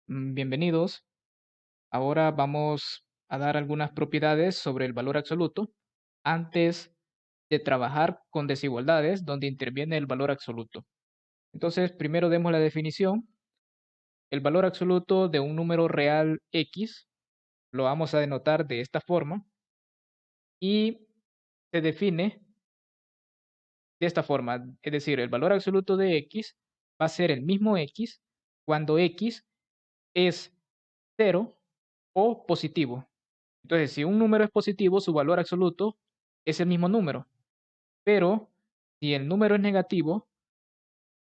Bienvenidos. Ahora vamos a dar algunas propiedades sobre el valor absoluto antes de trabajar con desigualdades donde interviene el valor absoluto. Entonces, primero demos la definición. El valor absoluto de un número real X lo vamos a denotar de esta forma y se define de esta forma. Es decir, el valor absoluto de X va a ser el mismo X cuando X es cero o positivo. Entonces, si un número es positivo, su valor absoluto es el mismo número. Pero si el número es negativo,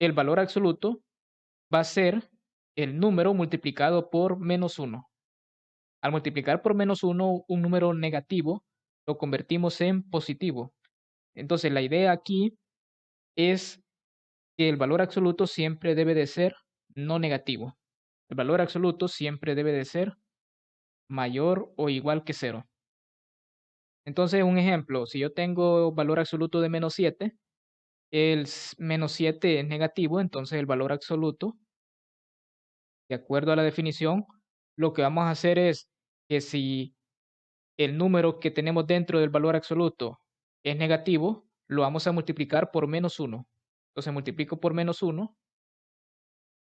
el valor absoluto va a ser el número multiplicado por menos uno. Al multiplicar por menos uno un número negativo, lo convertimos en positivo. Entonces, la idea aquí es que el valor absoluto siempre debe de ser no negativo. El valor absoluto siempre debe de ser mayor o igual que cero. Entonces, un ejemplo, si yo tengo valor absoluto de menos 7, menos 7 es negativo, entonces el valor absoluto, de acuerdo a la definición, lo que vamos a hacer es que si el número que tenemos dentro del valor absoluto es negativo, lo vamos a multiplicar por menos uno. Entonces multiplico por menos uno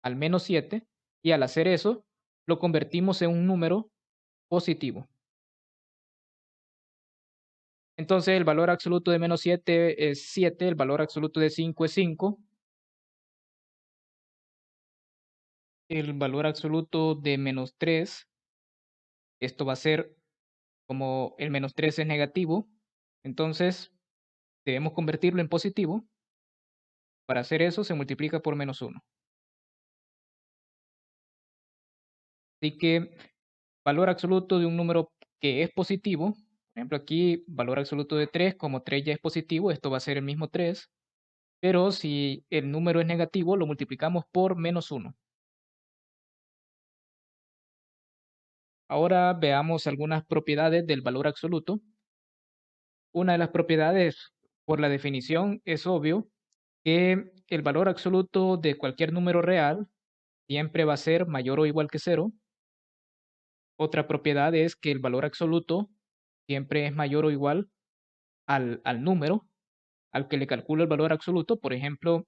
al menos 7 y al hacer eso, lo convertimos en un número positivo. Entonces el valor absoluto de menos 7 es 7, el valor absoluto de 5 es 5. El valor absoluto de menos 3, esto va a ser como el menos 3 es negativo, entonces debemos convertirlo en positivo. Para hacer eso se multiplica por menos uno. Así que valor absoluto de un número que es positivo, por ejemplo aquí valor absoluto de 3, como 3 ya es positivo, esto va a ser el mismo 3, pero si el número es negativo lo multiplicamos por menos uno. Ahora veamos algunas propiedades del valor absoluto. Una de las propiedades, por la definición, es obvio que el valor absoluto de cualquier número real siempre va a ser mayor o igual que cero. Otra propiedad es que el valor absoluto siempre es mayor o igual al número al que le calculo el valor absoluto. Por ejemplo,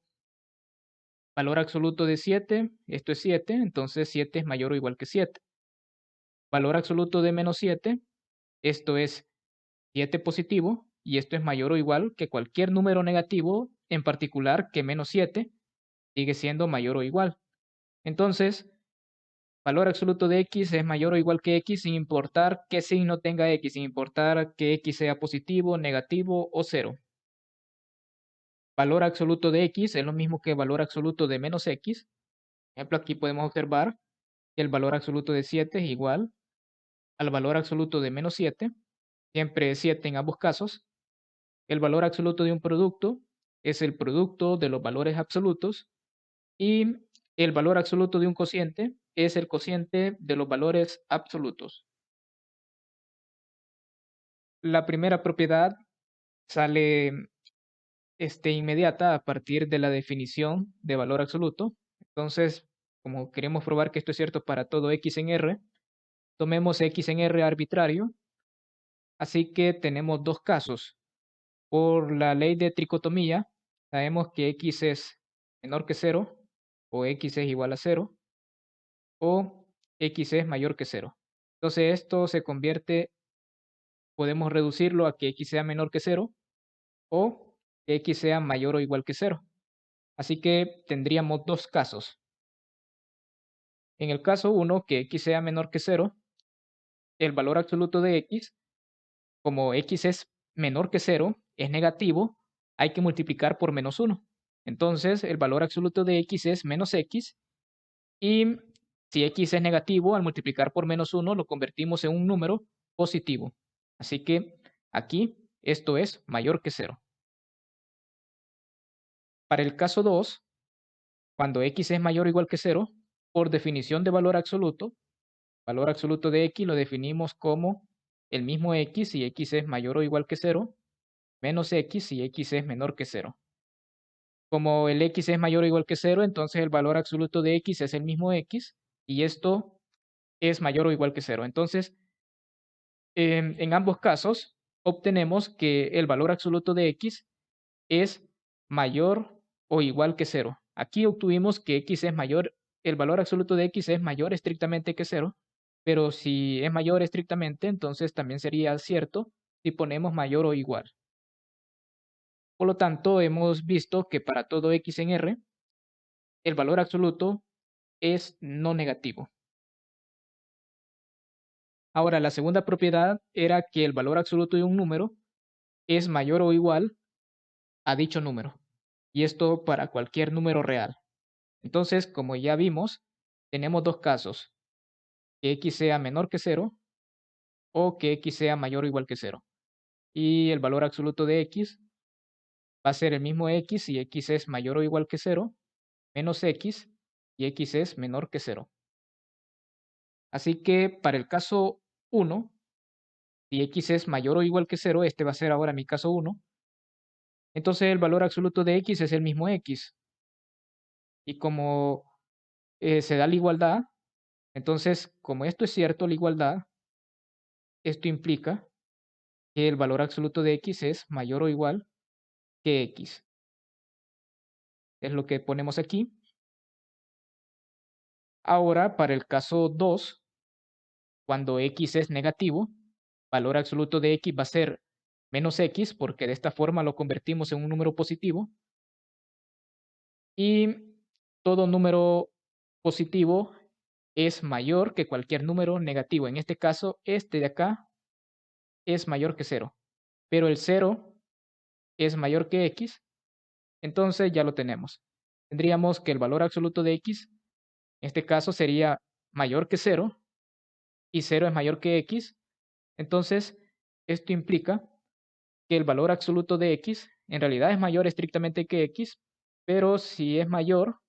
valor absoluto de 7, esto es 7, entonces 7 es mayor o igual que 7. Valor absoluto de menos 7, esto es 7 positivo, y esto es mayor o igual que cualquier número negativo, en particular que menos 7, sigue siendo mayor o igual. Entonces, valor absoluto de x es mayor o igual que x sin importar qué signo tenga x, sin importar que x sea positivo, negativo o cero. Valor absoluto de x es lo mismo que valor absoluto de menos x. Por ejemplo, aquí podemos observar que el valor absoluto de 7 es igual al valor absoluto de menos 7, siempre es 7 en ambos casos. El valor absoluto de un producto es el producto de los valores absolutos y el valor absoluto de un cociente es el cociente de los valores absolutos. La primera propiedad sale inmediata a partir de la definición de valor absoluto. Entonces, como queremos probar que esto es cierto para todo x en R, tomemos x en R arbitrario. Así que tenemos dos casos. Por la ley de tricotomía, sabemos que x es menor que 0, o x es igual a 0, o x es mayor que 0. Entonces esto se convierte, podemos reducirlo a que x sea menor que 0 o que x sea mayor o igual que 0. Así que tendríamos dos casos. En el caso 1, que x sea menor que 0, el valor absoluto de x, como x es menor que 0, es negativo, hay que multiplicar por menos 1. Entonces el valor absoluto de x es menos x, y si x es negativo, al multiplicar por menos 1 lo convertimos en un número positivo. Así que aquí esto es mayor que 0. Para el caso 2, cuando x es mayor o igual que 0, por definición de valor absoluto de x lo definimos como el mismo x si x es mayor o igual que 0, menos x si x es menor que 0. Como el x es mayor o igual que 0, entonces el valor absoluto de x es el mismo x, y esto es mayor o igual que 0. Entonces, en ambos casos, obtenemos que el valor absoluto de x es mayor o igual que 0. Aquí obtuvimos que x es mayor, el valor absoluto de x es mayor estrictamente que 0, pero si es mayor estrictamente, entonces también sería cierto si ponemos mayor o igual. Por lo tanto, hemos visto que para todo x en R, el valor absoluto es no negativo. Ahora, la segunda propiedad era que el valor absoluto de un número es mayor o igual a dicho número. Y esto para cualquier número real. Entonces, como ya vimos, tenemos dos casos, que x sea menor que 0 o que x sea mayor o igual que 0. Y el valor absoluto de x va a ser el mismo x si x es mayor o igual que 0, menos x y x es menor que 0. Así que para el caso 1, si x es mayor o igual que 0, este va a ser ahora mi caso 1, entonces el valor absoluto de x es el mismo x. Y como se da la igualdad, entonces como esto es cierto, la igualdad, esto implica que el valor absoluto de x es mayor o igual que x. Es lo que ponemos aquí. Ahora, para el caso 2, cuando x es negativo, valor absoluto de x va a ser menos x, porque de esta forma lo convertimos en un número positivo. Y todo número positivo es mayor que cualquier número negativo. En este caso, este de acá es mayor que 0. Pero el 0 es mayor que x, entonces ya lo tenemos. Tendríamos que el valor absoluto de x, en este caso, sería mayor que 0, y 0 es mayor que x. Entonces, esto implica que el valor absoluto de x en realidad es mayor estrictamente que x, pero si es mayor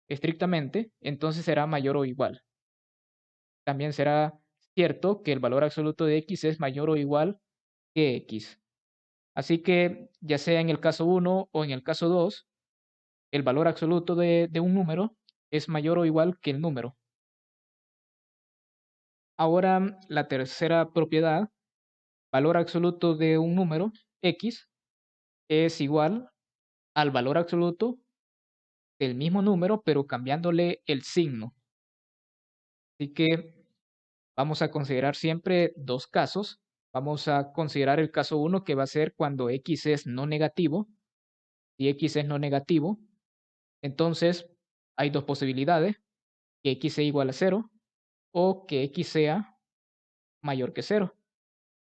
estrictamente, entonces será mayor o igual. También será cierto que el valor absoluto de x es mayor o igual que x. Así que, ya sea en el caso 1 o en el caso 2, el valor absoluto de un número es mayor o igual que el número. Ahora, la tercera propiedad, valor absoluto de un número, x, es igual al valor absoluto del mismo número, pero cambiándole el signo. Así que vamos a considerar siempre dos casos. Vamos a considerar el caso 1, que va a ser cuando x es no negativo. Si x es no negativo, entonces hay dos posibilidades, que x sea igual a 0 o que x sea mayor que 0.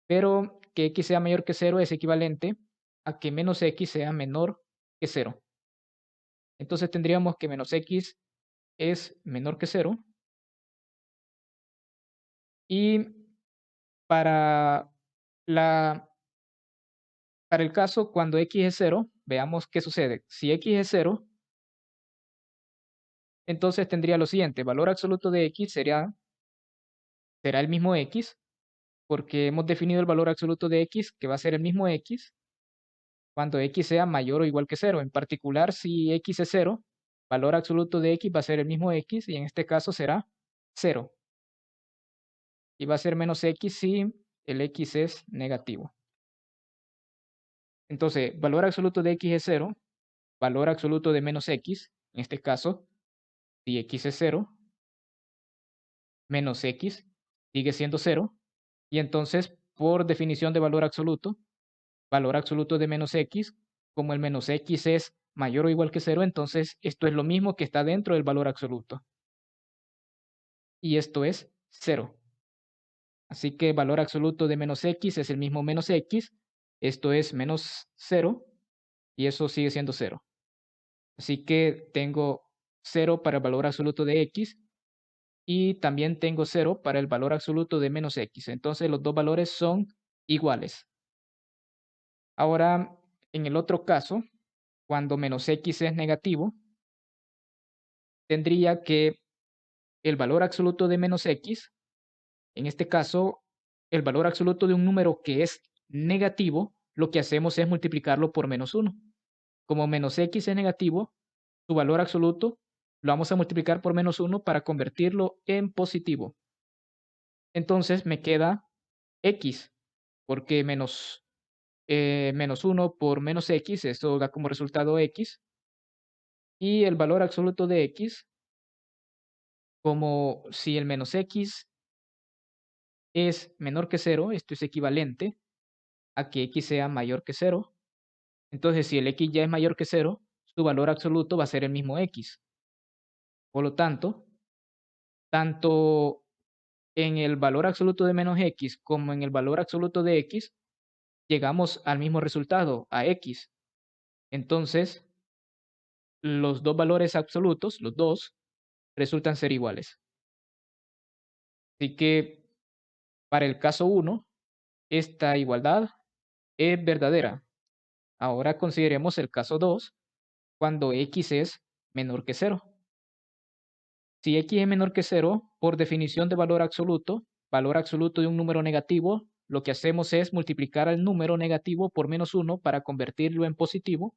Pero que x sea mayor que 0 es equivalente a que menos x sea menor que 0. Entonces tendríamos que menos x es menor que 0. Y para, la, para el caso cuando x es 0, veamos qué sucede. Si x es 0, entonces tendría lo siguiente. Valor absoluto de x será el mismo x, porque hemos definido el valor absoluto de x, que va a ser el mismo x, cuando x sea mayor o igual que 0. En particular, si x es 0, valor absoluto de x va a ser el mismo x, y en este caso será 0. Y va a ser menos x si el x es negativo. Entonces, valor absoluto de x es 0, valor absoluto de menos x, en este caso, si x es 0, menos x sigue siendo 0, y entonces, por definición de valor absoluto de menos x, como el menos x es mayor o igual que 0, entonces esto es lo mismo que está dentro del valor absoluto. Y esto es 0. Así que valor absoluto de menos x es el mismo menos x, esto es menos 0, y eso sigue siendo 0. Así que tengo 0 para el valor absoluto de x, y también tengo 0 para el valor absoluto de menos x. Entonces los dos valores son iguales. Ahora, en el otro caso, cuando menos x es negativo, tendría que el valor absoluto de menos x, en este caso, el valor absoluto de un número que es negativo, lo que hacemos es multiplicarlo por menos 1. Como menos x es negativo, su valor absoluto Lo vamos a multiplicar por -1 para convertirlo en positivo. Entonces me queda x, porque -1 por -x, esto da como resultado x, y el valor absoluto de x, como si el -x es menor que 0, esto es equivalente a que x sea mayor que 0. Entonces, si el x ya es mayor que 0, su valor absoluto va a ser el mismo x. Por lo tanto en el valor absoluto de -x como en el valor absoluto de x, llegamos al mismo resultado, a x. Entonces, los dos valores absolutos, los dos, resultan ser iguales. Así que para el caso 1, esta igualdad es verdadera. Ahora consideremos el caso 2, cuando x es menor que 0. Si x es menor que 0, por definición de valor absoluto de un número negativo, lo que hacemos es multiplicar al número negativo por -1 para convertirlo en positivo.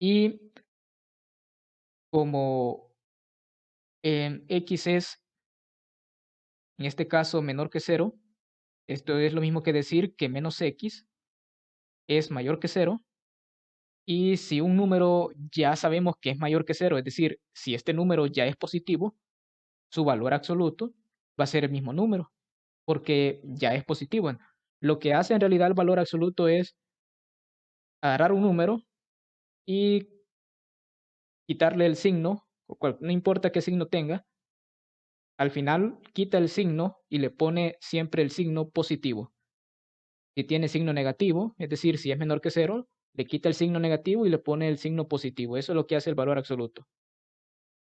Y como x es, en este caso, menor que 0, esto es lo mismo que decir que menos x es mayor que 0. Y si un número ya sabemos que es mayor que 0, es decir, si este número ya es positivo, su valor absoluto va a ser el mismo número, porque ya es positivo. Lo que hace en realidad el valor absoluto es agarrar un número y quitarle el signo, no importa qué signo tenga, al final quita el signo y le pone siempre el signo positivo. Si tiene signo negativo, es decir, si es menor que 0, le quita el signo negativo y le pone el signo positivo. Eso es lo que hace el valor absoluto.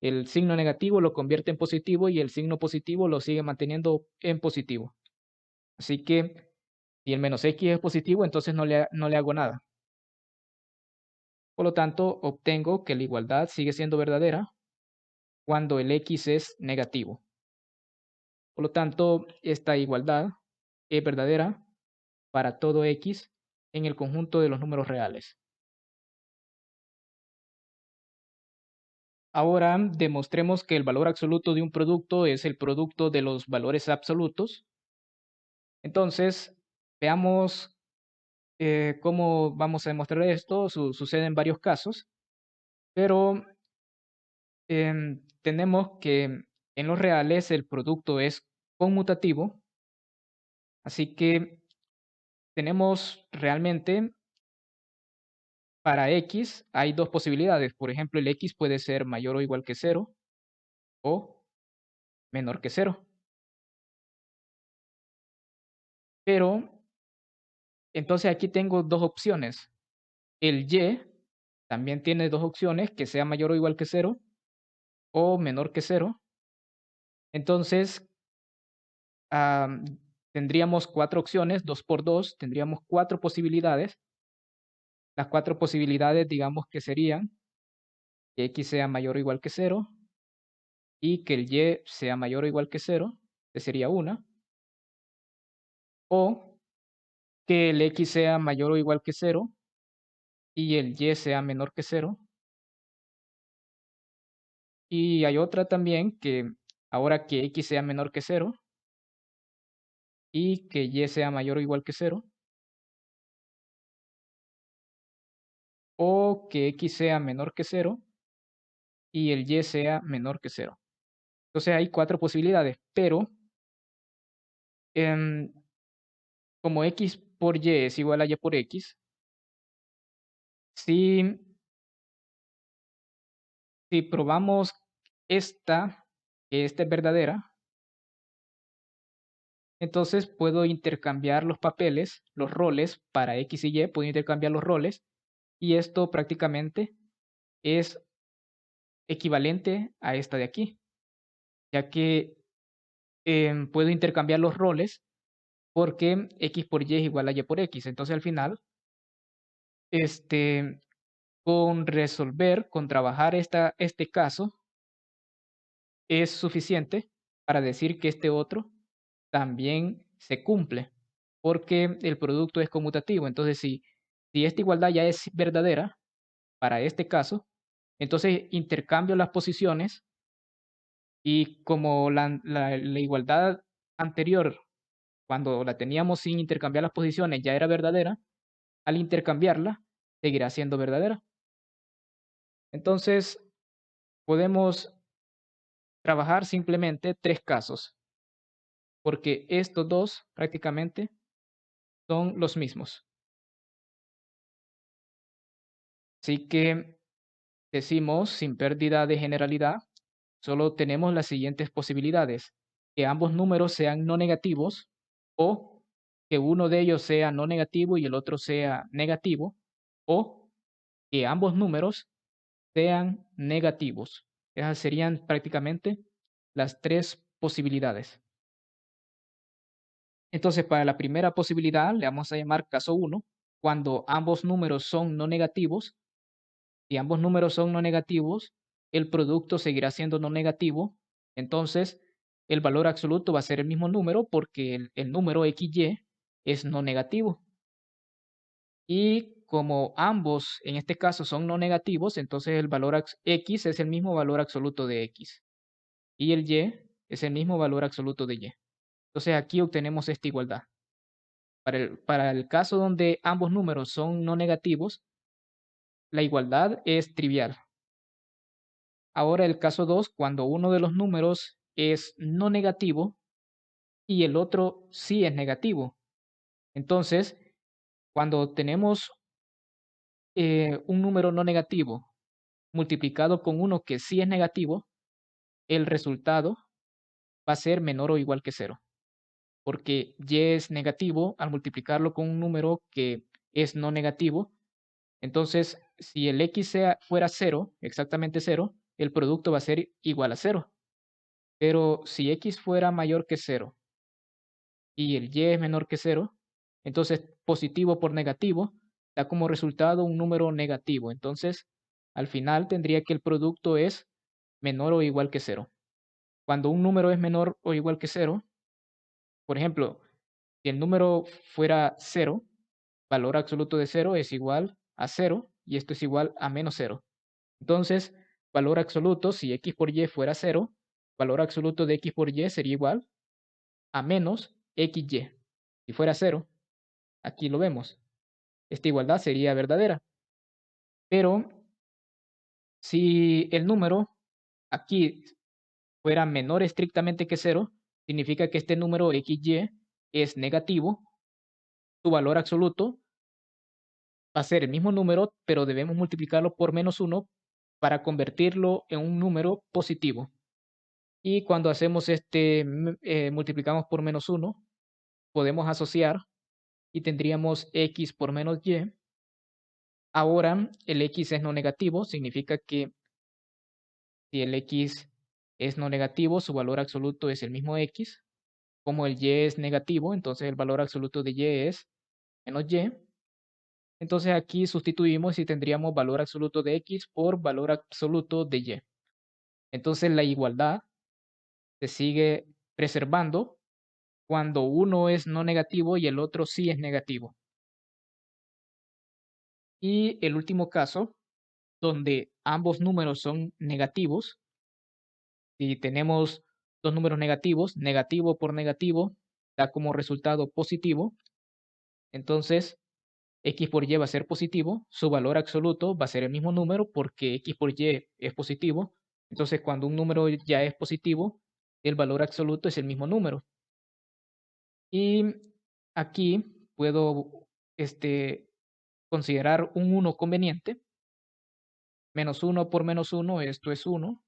El signo negativo lo convierte en positivo y el signo positivo lo sigue manteniendo en positivo. Así que si el -x es positivo, entonces no le hago nada. Por lo tanto, obtengo que la igualdad sigue siendo verdadera cuando el x es negativo. Por lo tanto, esta igualdad es verdadera para todo x en el conjunto de los números reales. Ahora demostremos que el valor absoluto de un producto es el producto de los valores absolutos. Entonces, veamos cómo vamos a demostrar esto. Sucede en varios casos, pero tenemos que en los reales el producto es conmutativo, así que tenemos realmente para x hay dos posibilidades. Por ejemplo, el x puede ser mayor o igual que 0 o menor que 0. Pero entonces aquí tengo dos opciones. El y también tiene dos opciones, que sea mayor o igual que 0 o menor que 0. Entonces, tendríamos cuatro opciones, 2 por 2, tendríamos cuatro posibilidades. Las cuatro posibilidades, digamos que serían que x sea mayor o igual que 0 y que el y sea mayor o igual que 0, que sería una, o que el x sea mayor o igual que 0 y el y sea menor que 0. Y hay otra también que ahora que x sea menor que 0 y que y sea mayor o igual que 0, o que x sea menor que 0 y el y sea menor que 0. Entonces hay cuatro posibilidades, pero em, como x por y es igual a y por x, si, si probamos que esta es verdadera, entonces puedo intercambiar los papeles, los roles para x y y, puedo intercambiar los roles, y esto prácticamente es equivalente a esta de aquí, ya que puedo intercambiar los roles porque x por y es igual a y por x. Entonces al final, este, con trabajar este caso, es suficiente para decir que este otro también se cumple, porque el producto es conmutativo. Entonces, si esta igualdad ya es verdadera para este caso, Entonces intercambio las posiciones y como la igualdad anterior, cuando la teníamos sin intercambiar las posiciones, ya era verdadera, al intercambiarla, seguirá siendo verdadera. Entonces podemos trabajar simplemente tres casos, porque estos dos prácticamente son los mismos. Así que decimos, sin pérdida de generalidad, solo tenemos las siguientes posibilidades: que ambos números sean no negativos o que uno de ellos sea no negativo y el otro sea negativo, o que ambos números sean negativos. Esas serían prácticamente las tres posibilidades. Entonces, para la primera posibilidad le vamos a llamar caso 1, cuando ambos números son no negativos. Si ambos números son no negativos, el producto seguirá siendo no negativo. Entonces, el valor absoluto va a ser el mismo número porque el número XY es no negativo. Y como ambos en este caso son no negativos, entonces el valor X es el mismo valor absoluto de X. Y el Y es el mismo valor absoluto de Y. Entonces aquí obtenemos esta igualdad. Para el caso donde ambos números son no negativos, la igualdad es trivial. Ahora el caso 2, cuando uno de los números es no negativo y el otro sí es negativo. Entonces, cuando tenemos un número no negativo multiplicado con uno que sí es negativo, el resultado va a ser menor o igual que cero, porque y es negativo al multiplicarlo con un número que es no negativo. Entonces, si el x fuera cero, exactamente cero, el producto va a ser igual a cero. Pero si x fuera mayor que cero y el y es menor que cero, entonces positivo por negativo da como resultado un número negativo. Entonces, al final tendría que el producto es menor o igual que cero. Cuando un número es menor o igual que cero, por ejemplo, si el número fuera cero, valor absoluto de cero es igual a cero y esto es igual a menos cero. Entonces, valor absoluto, si x por y fuera cero, valor absoluto de x por y sería igual a menos XY. Si fuera cero, aquí lo vemos. Esta igualdad sería verdadera. Pero si el número aquí fuera menor estrictamente que cero, significa que este número XY es negativo. Su valor absoluto va a ser el mismo número, pero debemos multiplicarlo por menos 1 para convertirlo en un número positivo. Y cuando hacemos multiplicamos por menos 1, podemos asociar y tendríamos x por menos y. Ahora el x es no negativo, significa que si el x es no negativo, su valor absoluto es el mismo x. Como el y es negativo, entonces el valor absoluto de y es menos y. Entonces aquí sustituimos y tendríamos valor absoluto de x por valor absoluto de y. Entonces la igualdad se sigue preservando cuando uno es no negativo y el otro sí es negativo. Y el último caso, donde ambos números son negativos, si tenemos dos números negativos, negativo por negativo da como resultado positivo, entonces x por y va a ser positivo, su valor absoluto va a ser el mismo número porque x por y es positivo, entonces cuando un número ya es positivo, el valor absoluto es el mismo número. Y aquí puedo considerar un 1 conveniente. Menos 1 por menos 1, esto es 1.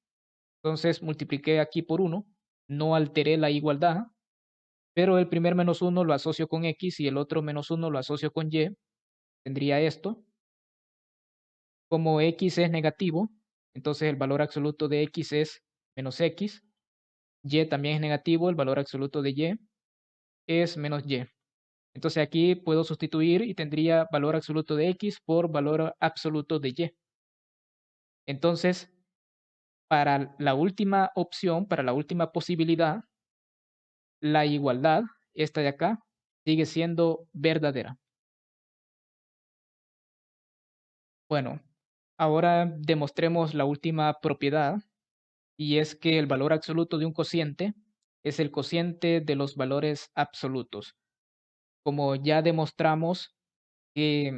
Entonces multipliqué aquí por 1. No alteré la igualdad, pero el primer menos 1 lo asocio con x y el otro menos 1 lo asocio con y. Tendría esto. Como x es negativo, entonces el valor absoluto de x es menos x. Y también es negativo, el valor absoluto de y es menos y. Entonces aquí puedo sustituir y tendría valor absoluto de x por valor absoluto de y. Entonces, para la última opción, para la última posibilidad, la igualdad, esta de acá, sigue siendo verdadera. Bueno, Ahora demostremos la última propiedad, y es que el valor absoluto de un cociente es el cociente de los valores absolutos. Como ya demostramos que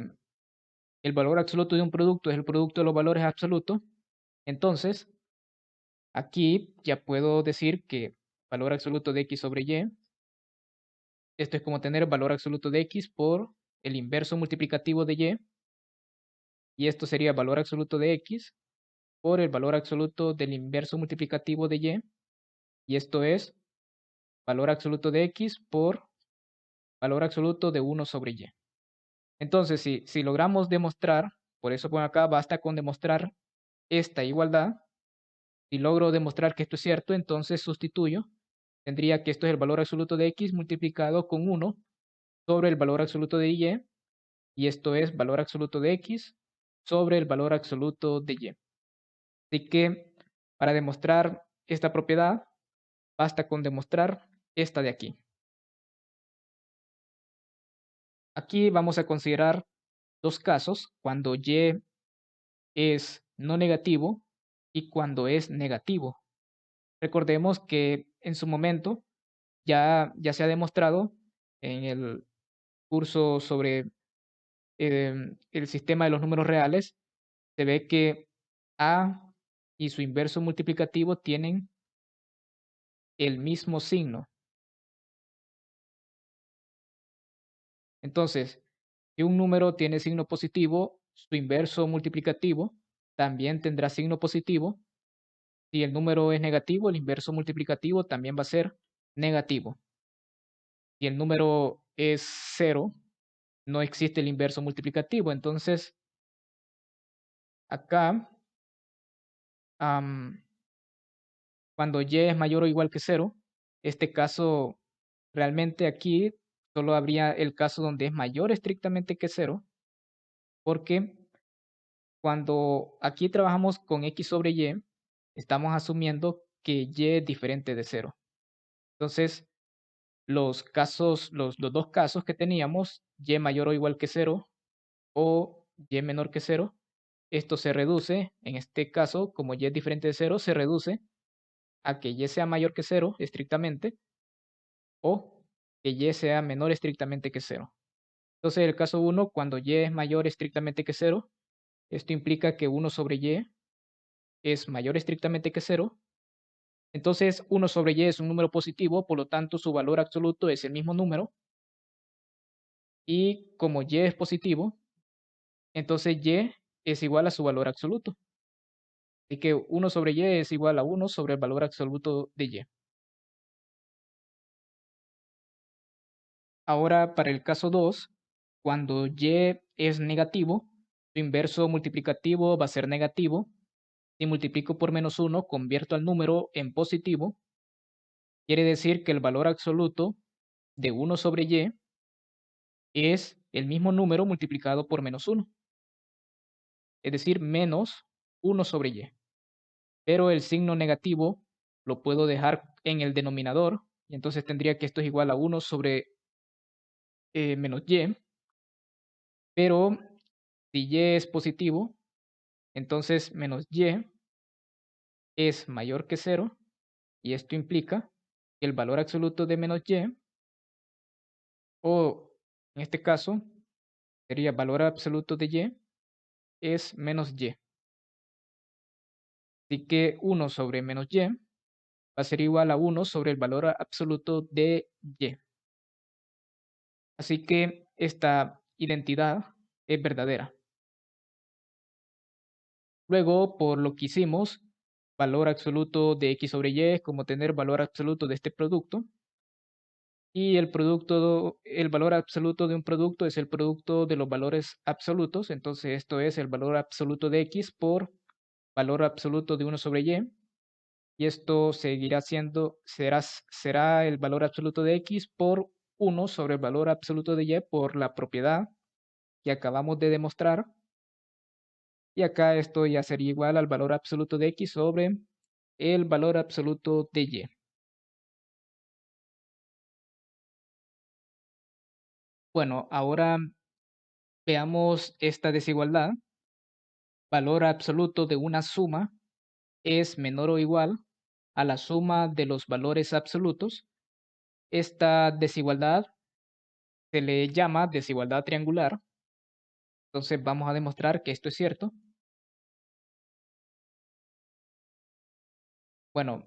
el valor absoluto de un producto es el producto de los valores absolutos, entonces aquí ya puedo decir que valor absoluto de x sobre y, esto es como tener valor absoluto de x por el inverso multiplicativo de y esto sería valor absoluto de x por el valor absoluto del inverso multiplicativo de y esto es valor absoluto de x por valor absoluto de 1 sobre y. Entonces, si logramos demostrar, por eso por acá basta con demostrar esta igualdad. Si logro demostrar que esto es cierto, entonces sustituyo. Tendría que esto es el valor absoluto de x multiplicado con 1 sobre el valor absoluto de y esto es valor absoluto de x sobre el valor absoluto de y. Así que para demostrar esta propiedad, basta con demostrar esta de aquí. Aquí vamos a considerar dos casos, cuando y es no negativo y cuando es negativo. Recordemos que en su momento ya se ha demostrado en el curso sobre el sistema de los números reales, se ve que a y su inverso multiplicativo tienen el mismo signo. Entonces, si un número tiene signo positivo, su inverso multiplicativo también tendrá signo positivo. Si el número es negativo, el inverso multiplicativo también va a ser negativo. Si el número es cero, no existe el inverso multiplicativo. Entonces, acá, cuando y es mayor o igual que cero, este caso, realmente aquí solo habría el caso donde es mayor estrictamente que cero, porque cuando aquí trabajamos con x sobre y, estamos asumiendo que y es diferente de cero. Entonces, los dos casos que teníamos, y mayor o igual que cero o y menor que cero, esto se reduce, en este caso, como y es diferente de cero, se reduce a que y sea mayor que cero estrictamente o que y sea menor estrictamente que cero. Entonces, el caso 1, cuando y es mayor estrictamente que cero, esto implica que 1 sobre y es mayor estrictamente que cero. Entonces, 1 sobre y es un número positivo, por lo tanto, su valor absoluto es el mismo número. Y como y es positivo, entonces y es igual a su valor absoluto. Así que 1 sobre y es igual a 1 sobre el valor absoluto de y. Ahora, para el caso 2, cuando y es negativo, su inverso multiplicativo va a ser negativo. Si multiplico por menos 1, convierto al número en positivo. Quiere decir que el valor absoluto de 1 sobre y es el mismo número multiplicado por menos 1. Es decir, menos 1 sobre y. Pero el signo negativo lo puedo dejar en el denominador, y entonces tendría que esto es igual a 1 sobre menos y. Pero si y es positivo, entonces menos y es mayor que 0, y esto implica que el valor absoluto de menos y, o en este caso sería valor absoluto de y, es menos y. Así que 1 sobre menos y va a ser igual a 1 sobre el valor absoluto de y. Así que esta identidad es verdadera. Luego, por lo que hicimos, valor absoluto de x sobre y es como tener valor absoluto de este producto. Y el valor absoluto de un producto es el producto de los valores absolutos. Entonces, esto es el valor absoluto de x por valor absoluto de 1 sobre y. Y esto seguirá siendo, será el valor absoluto de x por 1 sobre el valor absoluto de y por la propiedad que acabamos de demostrar. Y acá esto ya sería igual al valor absoluto de x sobre el valor absoluto de y. Bueno, ahora veamos esta desigualdad. valor absoluto de una suma es menor o igual a la suma de los valores absolutos. Esta desigualdad se le llama desigualdad triangular. Entonces vamos a demostrar que esto es cierto. Bueno,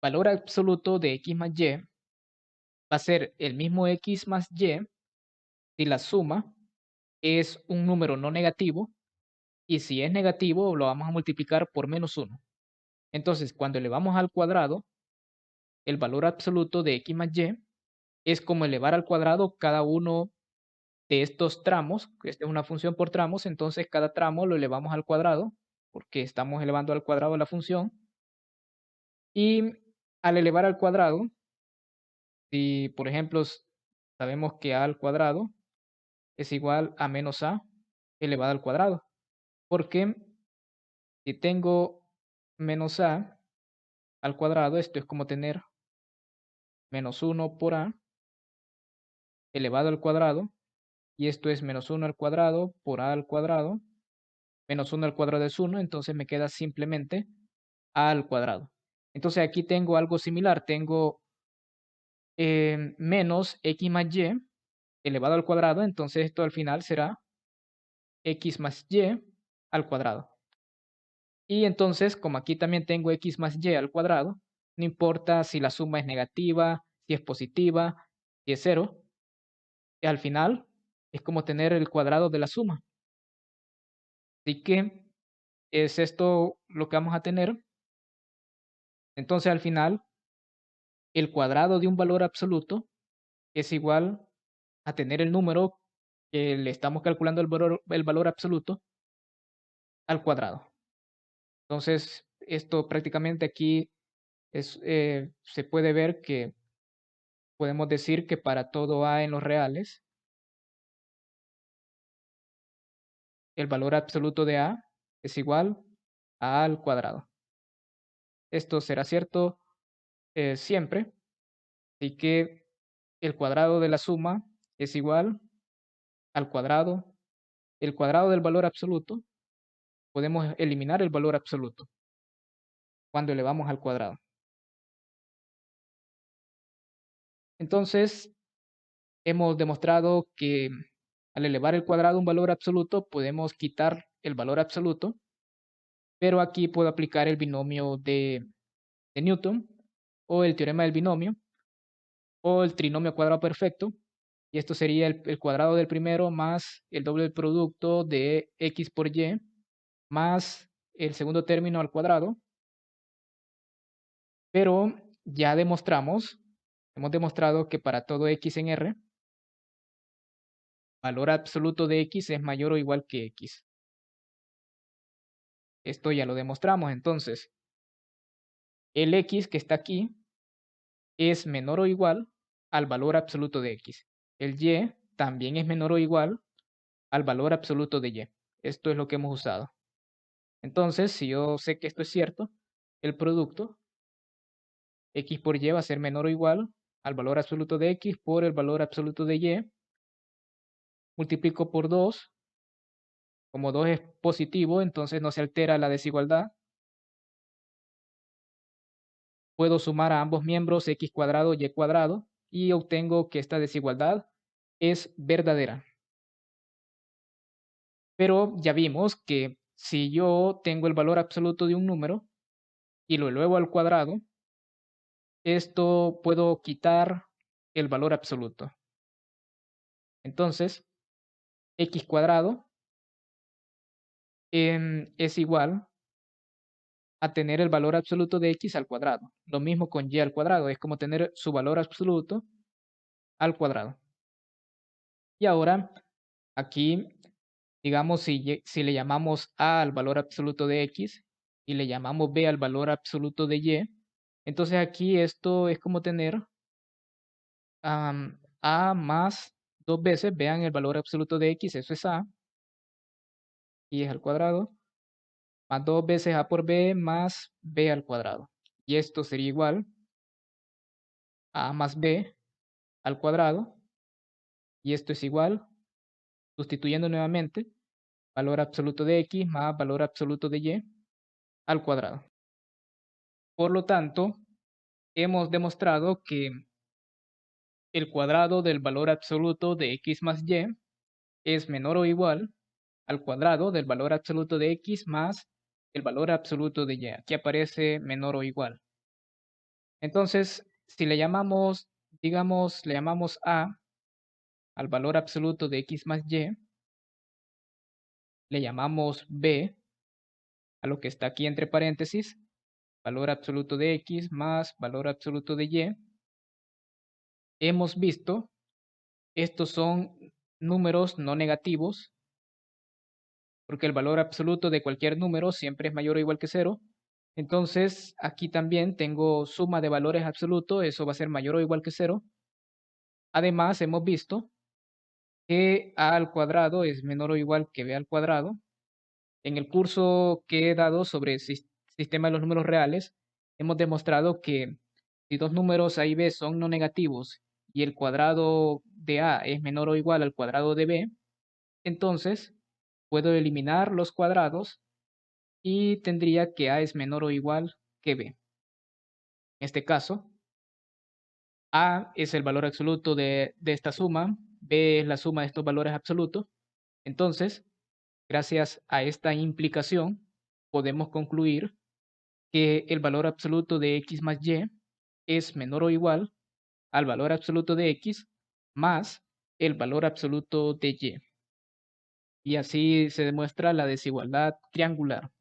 valor absoluto de x más y va a ser el mismo x más y si la suma es un número no negativo y si es negativo lo vamos a multiplicar por -1. Entonces, cuando elevamos al cuadrado, el valor absoluto de x más y es como elevar al cuadrado cada uno de estos tramos, que esta es una función por tramos, entonces cada tramo lo elevamos al cuadrado, porque estamos elevando al cuadrado la función, y al elevar al cuadrado, si por ejemplo sabemos que a al cuadrado es igual a menos a elevado al cuadrado, porque si tengo menos a al cuadrado, esto es como tener -1 por a elevado al cuadrado, y esto es -1 al cuadrado por a al cuadrado, -1 al cuadrado es 1, entonces me queda simplemente a al cuadrado. Entonces aquí tengo algo similar, tengo menos x más y elevado al cuadrado, entonces esto al final será x más y al cuadrado. Y entonces, como aquí también tengo x más y al cuadrado, no importa si la suma es negativa, si es positiva, si es cero, y al final es como tener el cuadrado de la suma. Así que es esto lo que vamos a tener. Entonces al final, el cuadrado de un valor absoluto es igual a tener el número que le estamos calculando el valor absoluto al cuadrado. Entonces, esto prácticamente aquí se puede ver que podemos decir que para todo a en los reales, el valor absoluto de a es igual a al cuadrado. Esto será cierto siempre, así que el cuadrado de la suma es igual al cuadrado. El cuadrado del valor absoluto, podemos eliminar el valor absoluto cuando elevamos al cuadrado. Entonces, hemos demostrado que al elevar el cuadrado a un valor absoluto, podemos quitar el valor absoluto, pero aquí puedo aplicar el binomio de Newton, o el teorema del binomio, o el trinomio cuadrado perfecto, y esto sería el cuadrado del primero más el doble del producto de x por y, más el segundo término al cuadrado, pero ya hemos demostrado que para todo x en R, valor absoluto de x es mayor o igual que x. Esto ya lo demostramos, entonces el x que está aquí es menor o igual al valor absoluto de x. El y también es menor o igual al valor absoluto de y. Esto es lo que hemos usado. Entonces, si yo sé que esto es cierto, el producto x por y va a ser menor o igual al valor absoluto de x por el valor absoluto de y. Multiplico por 2. Como 2 es positivo, entonces no se altera la desigualdad. Puedo sumar a ambos miembros x cuadrado y cuadrado y obtengo que esta desigualdad es verdadera. Pero ya vimos que si yo tengo el valor absoluto de un número y lo elevo al cuadrado, esto puedo quitar el valor absoluto. Entonces, x cuadrado es igual a tener el valor absoluto de x al cuadrado. Lo mismo con y al cuadrado, es como tener su valor absoluto al cuadrado. Y ahora, aquí, digamos, si le llamamos a al valor absoluto de x y le llamamos b al valor absoluto de y, entonces aquí esto es como tener a más 2 veces, vean el valor absoluto de x, eso es a, y es al cuadrado, más 2 veces a por b más b al cuadrado. Y esto sería igual a más b al cuadrado, y esto es igual, sustituyendo nuevamente, valor absoluto de x más valor absoluto de y al cuadrado. Por lo tanto, hemos demostrado que el cuadrado del valor absoluto de x más y es menor o igual al cuadrado del valor absoluto de x más el valor absoluto de y. Aquí aparece menor o igual. Entonces, si le llamamos, digamos, le llamamos a al valor absoluto de x más y, le llamamos b a lo que está aquí entre paréntesis, valor absoluto de x más valor absoluto de y, hemos visto, estos son números no negativos, porque el valor absoluto de cualquier número siempre es mayor o igual que cero. Entonces, aquí también tengo suma de valores absolutos, eso va a ser mayor o igual que cero. Además, hemos visto que a al cuadrado es menor o igual que b al cuadrado. En el curso que he dado sobre sistema de los números reales, hemos demostrado que si dos números a y b son no negativos y el cuadrado de a es menor o igual al cuadrado de b, entonces puedo eliminar los cuadrados y tendría que a es menor o igual que b. En este caso, a es el valor absoluto de esta suma, b es la suma de estos valores absolutos. Entonces, gracias a esta implicación, podemos concluir que el valor absoluto de x más y es menor o igual al valor absoluto de x más el valor absoluto de y. Y así se demuestra la desigualdad triangular.